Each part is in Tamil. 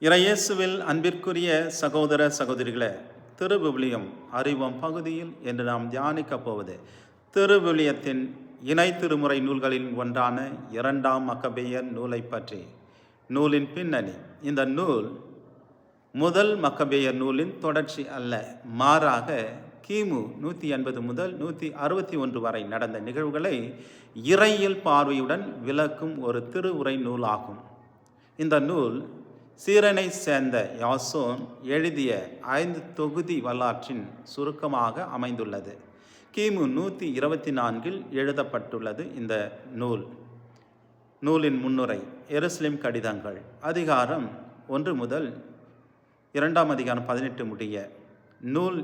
இறையேசுவில் அன்பிற்குரிய சகோதர சகோதரிகளே, திருவிவிலியம் அறிவோம் பகுதியில் என்று நாம் தியானிக்கப் போவது திருவிவிலியத்தின் இணை திருமுறை நூல்களின் ஒன்றான 2ஆம் மக்கபேயர் நூலை பற்றி. நூலின் பின்னணி: இந்த நூல் முதல் மக்கபேயர் நூலின் தொடர்ச்சி அல்ல, மாறாக கிமு 180 முதல் 161 வரை நடந்த நிகழ்வுகளை இறையியல் பார்வையுடன் விளக்கும் ஒரு திருவுரை நூலாகும். இந்த நூல் சீரனை சேர்ந்த யாசோன் எழுதிய 5 தொகுதி வரலாற்றின் சுருக்கமாக அமைந்துள்ளது. கிமு 124 எழுதப்பட்டுள்ளது. இந்த நூலின் முன்னுரை: எருசலேம் கடிதங்கள், அதிகாரம் 1 முதல் 2ஆம் அதிகாரம் 18 முடிய. நூல்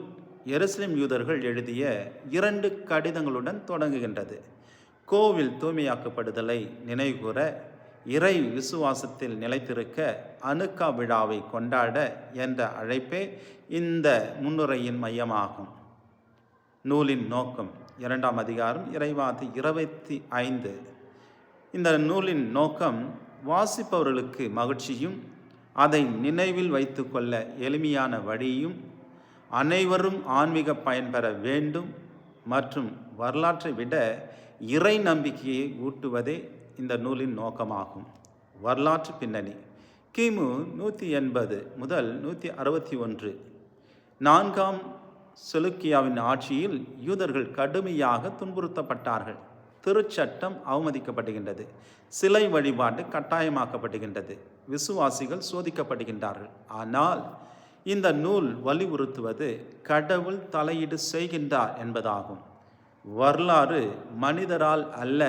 எருசலேம் யூதர்கள் எழுதிய 2 கடிதங்களுடன் தொடங்குகின்றது. கோவில் தூய்மையாக்கப்படுதலை நினைவுகூர, இறை விசுவாசத்தில் நிலைத்திருக்க, அனுக்கா விழாவை கொண்டாட என்ற அழைப்பே இந்த முன்னுரையின் மையமாகும். நூலின் நோக்கம்: 2ஆம் அதிகாரம் இறைவார்த்தை 25. இந்த நூலின் நோக்கம் வாசிப்பவர்களுக்கு மகிழ்ச்சியும், அதை நினைவில் வைத்து கொள்ள எளிமையான வழியும், அனைவரும் ஆன்மீக பயன்பெற வேண்டும் மற்றும் வரலாற்றை விட இறை நம்பிக்கையை ஊட்டுவதே இந்த நூலின் நோக்கமாகும். வரலாற்று பின்னணி: கிமு 180 முதல் 161 4ஆம் செலுக்கியாவின் ஆட்சியில் யூதர்கள் கடுமையாக துன்புறுத்தப்பட்டார்கள். திருச்சட்டம் அவமதிக்கப்படுகின்றது. சிலை வழிபாடு கட்டாயமாக்கப்படுகின்றது. விசுவாசிகள் சோதிக்கப்படுகின்றார்கள். ஆனால் இந்த நூல் வலியுறுத்துவது கடவுள் தலையீடு செய்கின்றார் என்பதாகும். வரலாறு மனிதரால் அல்ல,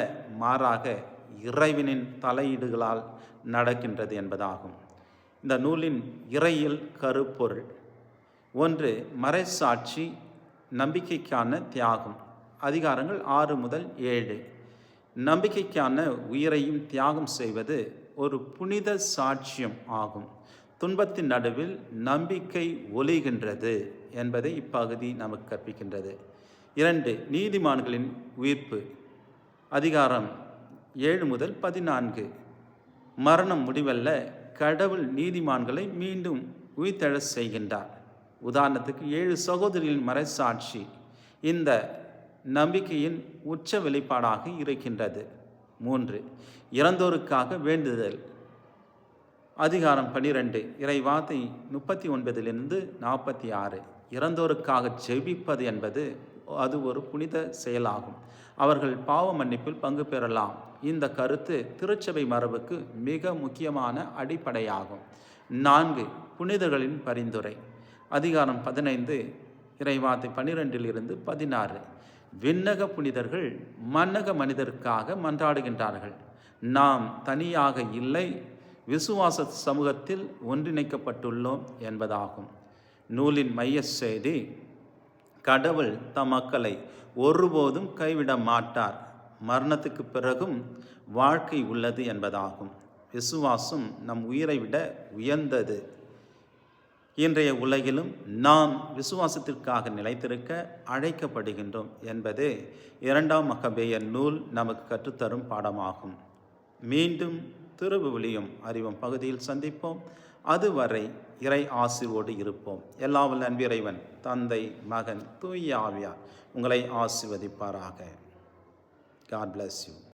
மாறாக இறைவனின் தலையீடுகளால் நடக்கின்றது என்பதாகும். இந்த நூலின் இறையியல் கருப்பொருள்: 1. மறைசாட்சி, நம்பிக்கைக்கான தியாகம். அதிகாரங்கள் 6 முதல் 7. நம்பிக்கைக்கான உயிரையும் தியாகம் செய்வது ஒரு புனித சாட்சியம் ஆகும். துன்பத்தின் நடுவில் நம்பிக்கை ஒலிகின்றது என்பதை இப்பகுதி நமக்கு கற்பிக்கின்றது. 2. நீதிமான்களின் உயிர்ப்பு. அதிகாரம் 7 முதல் 14. மரணம் முடிவல்ல, கடவுள் நீதிமான்களை மீண்டும் உயிர்த்தெழ செய்கின்றார். உதாரணத்துக்கு 7 சகோதரிகளின் மறைசாட்சி இந்த நம்பிக்கையின் உச்ச வெளிப்பாடாக இருக்கின்றது. 3. இறந்தோருக்காக வேண்டுதல். அதிகாரம் 12 இறைவார்த்தை 39 46. இறந்தோருக்காக ஜெபிப்பது என்பது அது ஒரு புனித செயலாகும். அவர்கள் பாவ மன்னிப்பில் பங்கு பெறலாம். இந்த கருத்து திருச்சபை மரபுக்கு மிக முக்கியமான அடிப்படையாகும். 4. புனிதர்களின் பரிந்துரை. அதிகாரம் 15 இறைவார்த்தை 12 16. விண்ணக புனிதர்கள் மன்னக மனிதருக்காக மன்றாடுகின்றார்கள். நாம் தனியாக இல்லை, விசுவாச சமூகத்தில் ஒன்றிணைக்கப்பட்டுள்ளோம் என்பதாகும். நூலின் மைய செய்தி: கடவுள் தம் மக்களை ஒருபோதும் கைவிட மாட்டார். மரணத்துக்கு பிறகும் வாழ்க்கை உள்ளது என்பதாகும். விசுவாசம் நம் உயிரை விட உயர்ந்தது. இன்றைய உலகிலும் நாம் விசுவாசத்திற்காக நிலைத்திருக்க அழைக்கப்படுகின்றோம் என்பதே 2ஆம் மக்கபேயர் நூல் நமக்கு கற்றுத்தரும் பாடமாகும். மீண்டும் திருவிவிலியம் அறிவோம் பகுதியில் சந்திப்போம். அதுவரை இறை ஆசீர்வோடு இருப்போம். எல்லாம் வல்ல அன்பிறைவன் தந்தை, மகன், தூய ஆவியார் உங்களை ஆசீர்வதிப்பாராக. God bless you.